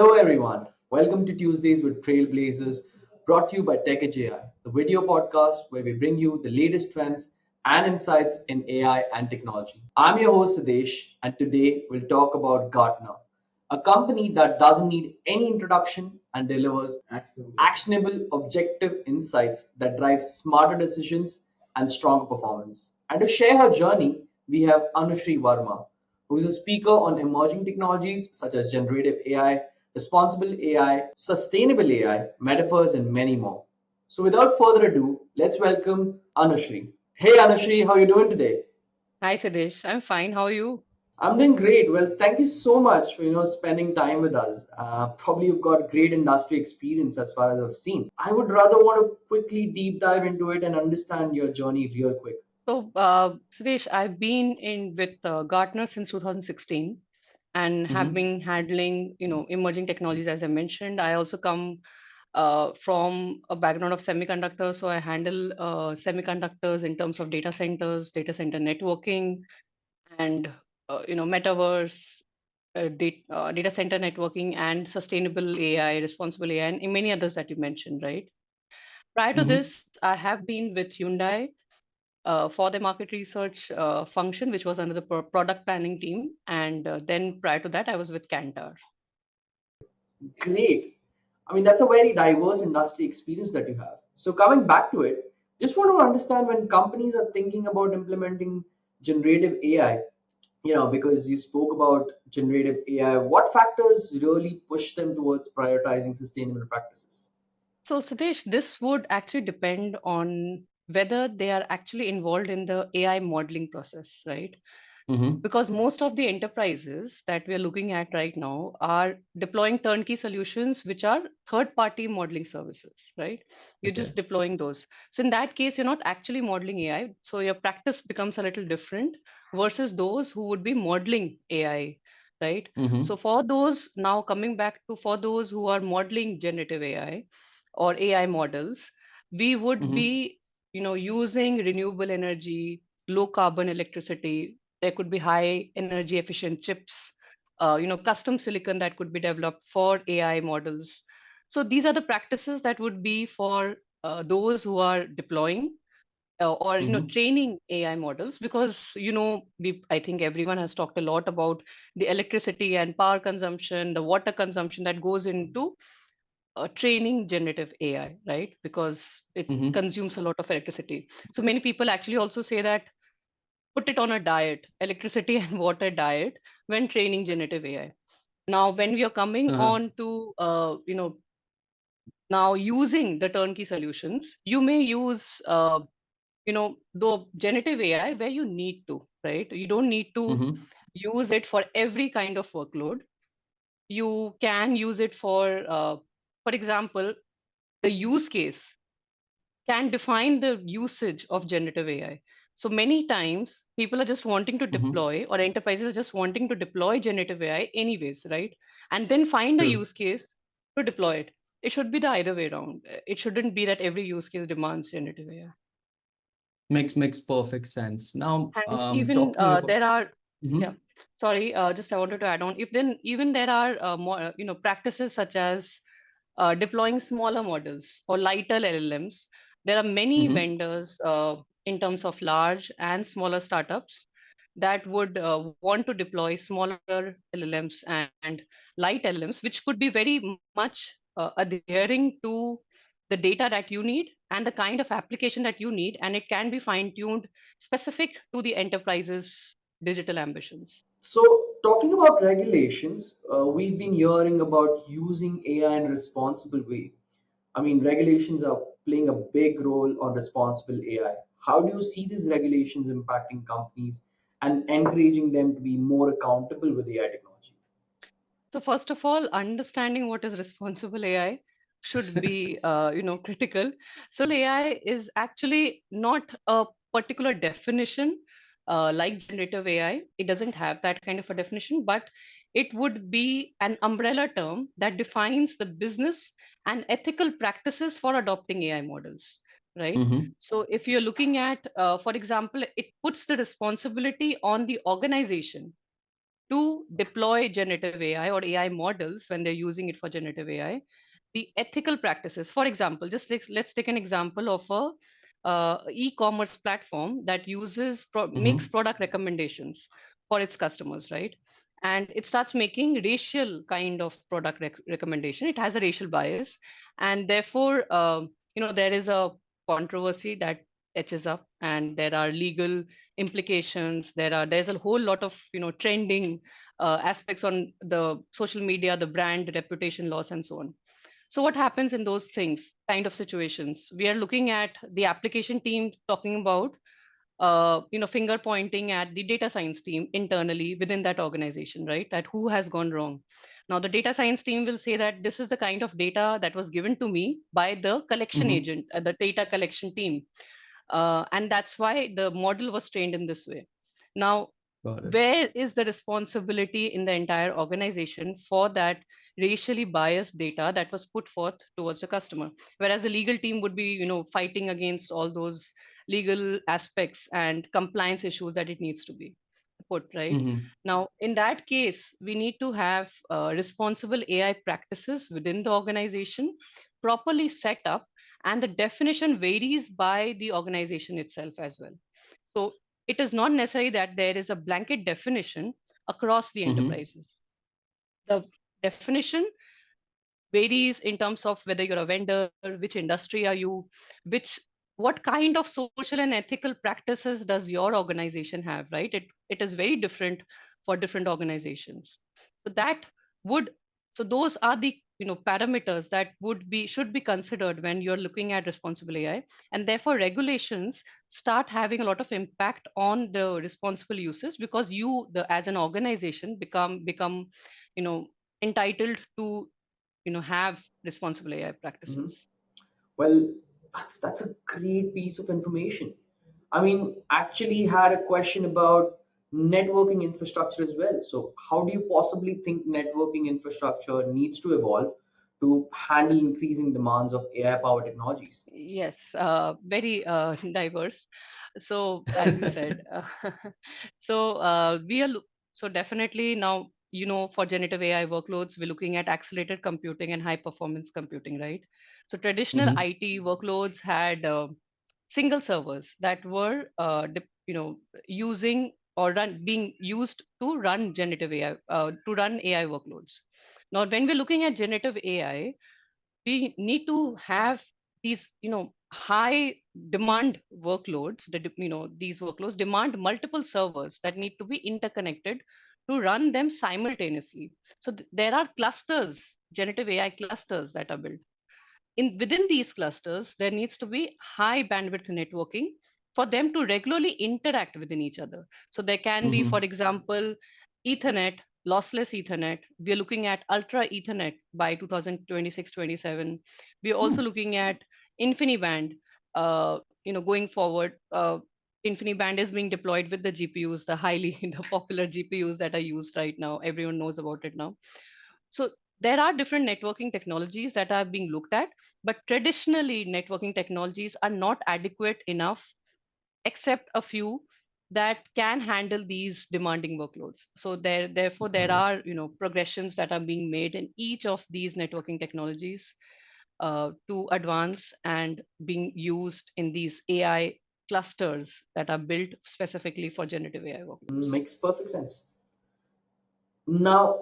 Hello, everyone. Welcome to Tuesdays with Trailblazers, brought to you by TechEdge AI, the video podcast where we bring you the latest trends and insights in AI and technology. I'm your host, Sadesh, and today we'll talk about Gartner, a company that doesn't need any introduction and delivers actionable, objective insights that drive smarter decisions and stronger performance. And to share her journey, we have Anushree Verma, who is a speaker on emerging technologies such as generative AI, responsible AI, sustainable AI, metaphors, and many more. So, without further ado, let's welcome Anushree. Hey, Anushree, how are you doing today? Hi, Sadesh. I'm fine. How are you? I'm doing great. Well, thank you so much for spending time with us. Probably you've got great industry experience as far as I've seen. I would rather want to quickly deep dive into it and understand your journey real quick. Sadesh, I've been in with Gartner since 2016 and have Mm-hmm. been handling, emerging technologies as I mentioned. I also come from a background of semiconductors, so I handle semiconductors in terms of data centers, data center networking, and metaverse, data center networking, and sustainable AI, responsible AI, and many others that you mentioned, right? Prior to Mm-hmm. this, I have been with Hyundai for the market research function, which was under the product planning team. And then prior to that, I was with Kantar. Great. I mean, that's a very diverse industry experience that you have. So, coming back to it, just want to understand when companies are thinking about implementing generative AI, because you spoke about generative AI, what factors really push them towards prioritizing sustainable practices? So, Satish, this would actually depend on whether they are actually involved in the AI modeling process, right? Mm-hmm. Because most of the enterprises that we are looking at right now are deploying turnkey solutions, which are third party modeling services, right? You're Okay. just deploying those. So in that case, you're not actually modeling AI. So your practice becomes a little different versus those who would be modeling AI, right? Mm-hmm. So for those, now coming back to, for those who are modeling generative AI or AI models, we would Mm-hmm. be, using renewable energy, low carbon electricity. There could be high energy efficient chips, custom silicon that could be developed for AI models. So these are the practices that would be for those who are deploying or Mm-hmm. training AI models, because we, I think everyone has talked a lot about the electricity and power consumption, the water consumption that goes into training generative AI, right? Because it Mm-hmm. consumes a lot of electricity. So many people actually also say that put it on a diet, electricity and water diet, when training generative AI. Now, when we are coming Uh-huh. on to, now using the turnkey solutions, you may use, the generative AI where you need to, right? You don't need to Mm-hmm. use it for every kind of workload. You can use it for example, the use case can define the usage of generative AI. So many times people are just wanting to Mm-hmm. deploy, or enterprises are just wanting to deploy generative AI anyways, right? And then find a True. use case to deploy it. It should be the either way around. It shouldn't be that every use case demands generative AI. Makes perfect sense. Now, And even talking about. there are, Mm-hmm. yeah, sorry, just I wanted to add on. If then even there are more, practices such as deploying smaller models or lighter LLMs. There are many Mm-hmm. vendors in terms of large and smaller startups that would want to deploy smaller LLMs and light LLMs, which could be very much adhering to the data that you need and the kind of application that you need, and it can be fine tuned specific to the enterprise's digital ambitions. So, talking about regulations, we've been hearing about using AI in a responsible way. I mean, regulations are playing a big role on responsible AI. How do you see these regulations impacting companies and encouraging them to be more accountable with AI technology? So first of all, understanding what is responsible AI should be, critical. So AI is actually not a particular definition like generative AI. It doesn't have that kind of a definition, but it would be an umbrella term that defines the business and ethical practices for adopting AI models, right? Mm-hmm. So if you're looking at, for example, it puts the responsibility on the organization to deploy generative AI or AI models when they're using it for generative AI, the ethical practices. For example, just let's take an example of a e-commerce platform that makes Mm-hmm. product recommendations for its customers, right? And it starts making racial kind of product recommendation. It has a racial bias, and therefore, there is a controversy that etches up, and there are legal implications. There's a whole lot of trending aspects on the social media, the brand reputation loss, and so on. So what happens in those things, kind of situations? We are looking at the application team talking about, finger pointing at the data science team internally within that organization, right? That who has gone wrong. Now, the data science team will say that this is the kind of data that was given to me by the collection Mm-hmm. agent, the data collection team. And that's why the model was trained in this way. Now, Got it. where is the responsibility in the entire organization for that racially biased data that was put forth towards the customer? Whereas the legal team would be, fighting against all those legal aspects and compliance issues that it needs to be put, right? Mm-hmm. Now, in that case, we need to have responsible AI practices within the organization, properly set up, and the definition varies by the organization itself as well. So it is not necessary that there is a blanket definition across the Mm-hmm. enterprises. The definition varies in terms of whether you're a vendor, which industry are you, which what kind of social and ethical practices does your organization have, right? It is very different for different organizations. So that would so those are the parameters that should be considered when you're looking at responsible AI, and therefore regulations start having a lot of impact on the responsible uses, because you the as an organization become you know entitled to have responsible AI Mm-hmm. practices. Well, that's a great piece of information. I mean, actually had a question about networking infrastructure as well. So, how do you possibly think networking infrastructure needs to evolve to handle increasing demands of AI-powered technologies? Yes, very diverse. So, as you said, we are so definitely now, for generative AI workloads, we're looking at accelerated computing and high performance computing, right? So traditional Mm-hmm. IT workloads had single servers that were using or being used to run generative AI, to run AI workloads. Now, when we're looking at generative AI, we need to have these high demand workloads. These workloads demand multiple servers that need to be interconnected to run them simultaneously. So there are clusters, generative AI clusters, that are built within these clusters. There needs to be high bandwidth networking for them to regularly interact within each other. So there can be, for Mm-hmm. example, Ethernet, lossless Ethernet. We are looking at ultra Ethernet by 2026-27. We are also looking at InfiniBand. Going forward, InfiniBand is being deployed with the GPUs, the highly the popular GPUs that are used right now. Everyone knows about it now. So there are different networking technologies that are being looked at, but traditionally networking technologies are not adequate enough, except a few that can handle these demanding workloads. So therefore there Got it. are progressions that are being made in each of these networking technologies to advance and being used in these AI clusters that are built specifically for generative AI workloads. Makes perfect sense. Now,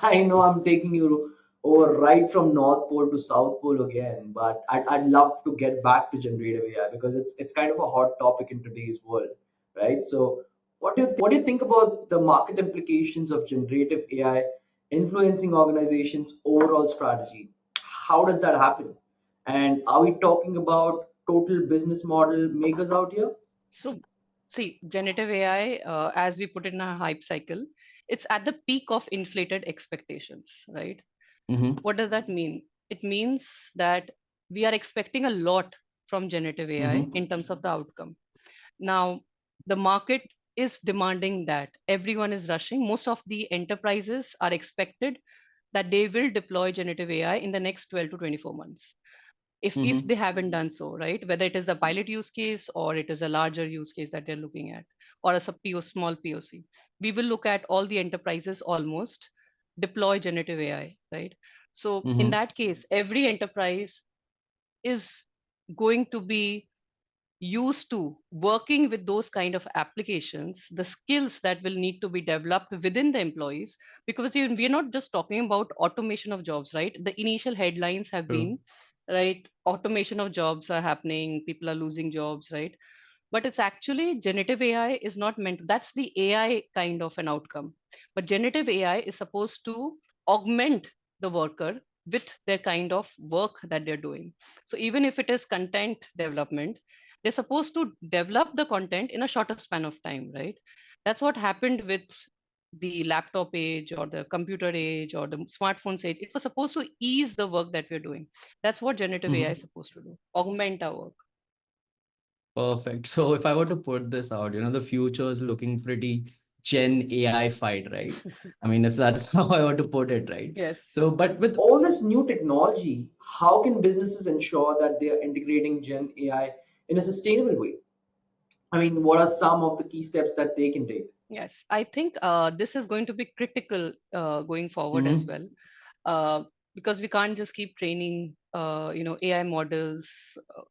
I know I'm taking you over right from North Pole to South Pole again, but I'd love to get back to generative AI because it's kind of a hot topic in today's world, right? So, what do you think about the market implications of generative AI influencing organizations' overall strategy? How does that happen? And are we talking about total business model makers out here? So, see, generative AI, as we put it in a hype cycle, it's at the peak of inflated expectations, right? Mm-hmm. What does that mean? It means that we are expecting a lot from generative AI Mm-hmm. in terms of the outcome. Now, the market is demanding that. Everyone is rushing. Most of the enterprises are expected that they will deploy generative AI in the next 12 to 24 months. if they haven't done so, right? Whether it is a pilot use case or it is a larger use case that they're looking at, or a small POC, we will look at all the enterprises almost deploy generative AI, right? So in Mm-hmm. that case, every enterprise is going to be used to working with those kind of applications, the skills that will need to be developed within the employees, because we're not just talking about automation of jobs, right? The initial headlines have True. been, right, automation of jobs are happening, people are losing jobs, right? But it's actually generative AI is not meant, that's the AI kind of an outcome. But generative AI is supposed to augment the worker with their kind of work that they're doing. So even if it is content development, they're supposed to develop the content in a shorter span of time, right? That's what happened with the laptop age or the computer age or the smartphones age. It was supposed to ease the work that we're doing. That's what generative AI is Mm-hmm. supposed to do, augment our work. Perfect. So if I were to put this out, the future is looking pretty Gen AI fight, right? I mean, if that's how I were to put it, right? Yes. So, but with all this new technology, how can businesses ensure that they are integrating Gen AI in a sustainable way? I mean, what are some of the key steps that they can take? Yes, I think this is going to be critical going forward as Mm-hmm. well, uh, because we can't just keep training, AI models,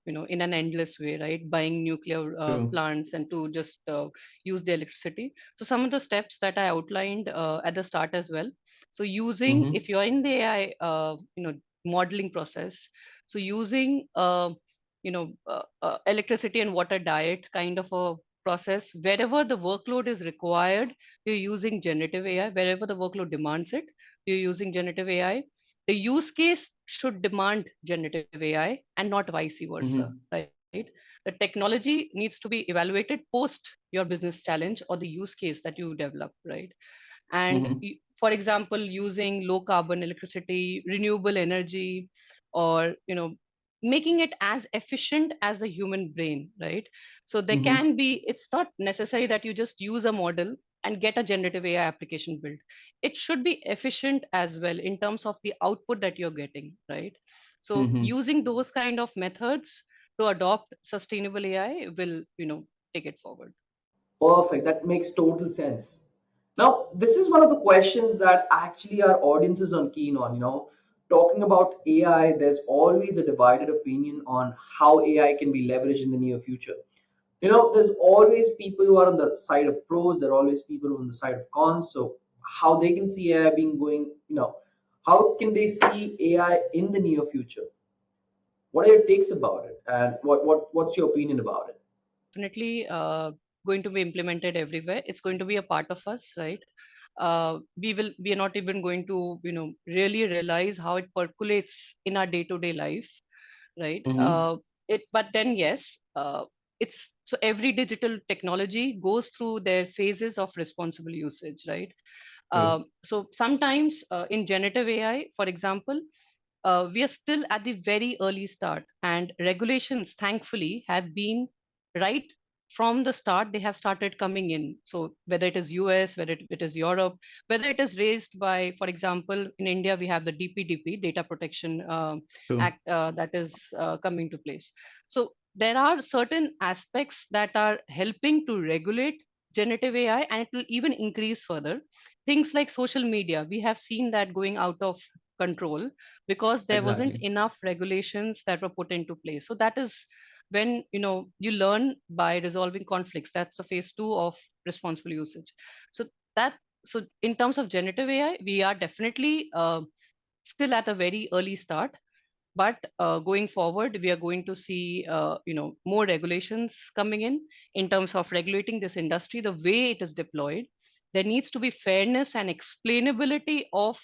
in an endless way, right? Buying nuclear True. plants and to just use the electricity. So some of the steps that I outlined at the start as well. So using, Mm-hmm. if you're in the AI, modeling process, so using, electricity and water diet kind of a process. Wherever the workload is required, you're using generative AI. Wherever the workload demands it, you're using generative AI. The use case should demand generative AI and not vice versa, Mm-hmm. right? The technology needs to be evaluated post your business challenge or the use case that you develop, right? And Mm-hmm. for example, using low carbon electricity, renewable energy, or making it as efficient as the human brain, right? So there Mm-hmm. can be, it's not necessary that you just use a model and get a generative AI application built. It should be efficient as well in terms of the output that you're getting, right? So Mm-hmm. using those kind of methods to adopt sustainable AI will, take it forward. Perfect. That makes total sense. Now, this is one of the questions that actually our audiences are keen on. Talking about AI, there's always a divided opinion on how AI can be leveraged in the near future. There's always people who are on the side of pros, there are always people who are on the side of cons. So, how they can see AI being going, how can they see AI in the near future? What are your takes about it? And what's your opinion about it? Definitely going to be implemented everywhere. It's going to be a part of us, right? We are not even going to, really realize how it percolates in our day-to-day life, right? Mm-hmm. But then yes, it's so every digital technology goes through their phases of responsible usage, right? True. So sometimes in generative AI, for example, we are still at the very early start, and regulations, thankfully, have been right from the start. They have started coming in. So whether it is US, whether it is Europe, whether it is raised by, for example, in India, we have the DPDP, Data Protection True. Act, that is coming to place. So there are certain aspects that are helping to regulate generative AI, and it will even increase further. Things like social media, we have seen that going out of control because there wasn't Exactly. enough regulations that were put into place. So that is when you learn by resolving conflicts. That's the phase two of responsible usage. So that, so in terms of generative AI, we are definitely still at a very early start. But going forward, we are going to see more regulations coming in terms of regulating this industry, the way it is deployed. There needs to be fairness and explainability of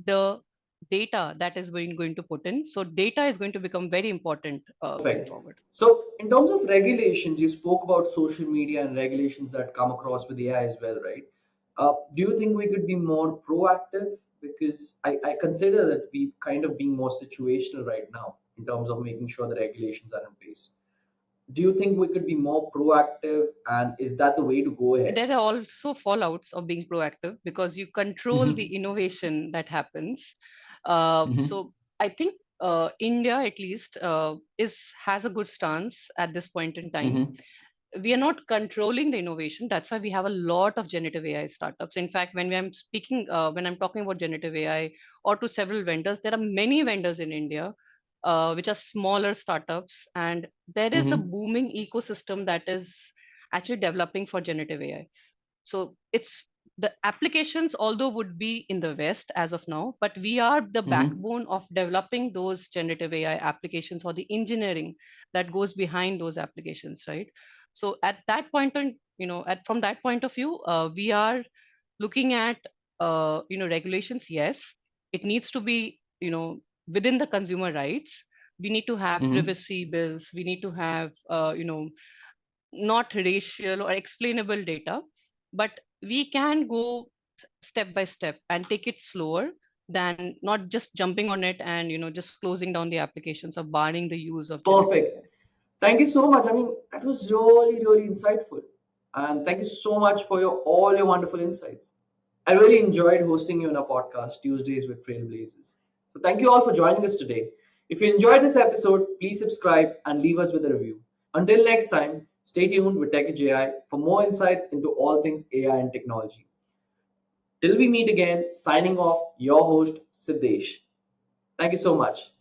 the data that is going to put in. So data is going to become very important going Perfect. forward. So, in terms of regulations, you spoke about social media and regulations that come across with AI as well, right? Do you think we could be more proactive? Because I consider that we kind of being more situational right now in terms of making sure the regulations are in place. Do you think we could be more proactive? And is that the way to go ahead? There are also fallouts of being proactive because you control the Mm-hmm. innovation that happens. So I think India at least is has a good stance at this point in time. Mm-hmm. We are not controlling the innovation. That's why we have a lot of generative AI startups. In fact, when I'm talking about generative AI or to several vendors, there are many vendors in India which are smaller startups, and there is a Mm-hmm. booming ecosystem that is actually developing for generative AI. So it's the applications, although would be in the West as of now, but we are the Mm-hmm. backbone of developing those generative AI applications or the engineering that goes behind those applications, right? So at that point on, from that point of view, we are looking at, regulations. Yes, it needs to be, within the consumer rights. We need to have Mm-hmm. privacy bills. We need to have, not racial or explainable data, but we can go step by step and take it slower than not just jumping on it and just closing down the applications or barring the use of generative Perfect. AI. Thank you so much. I mean, that was really, really insightful. And thank you so much for your wonderful insights. I really enjoyed hosting you on our podcast, Tuesdays with Trailblazers. So thank you all for joining us today. If you enjoyed this episode, please subscribe and leave us with a review. Until next time, stay tuned with TechEdge AI for more insights into all things AI and technology. Till we meet again, signing off, your host, Siddesh. Thank you so much.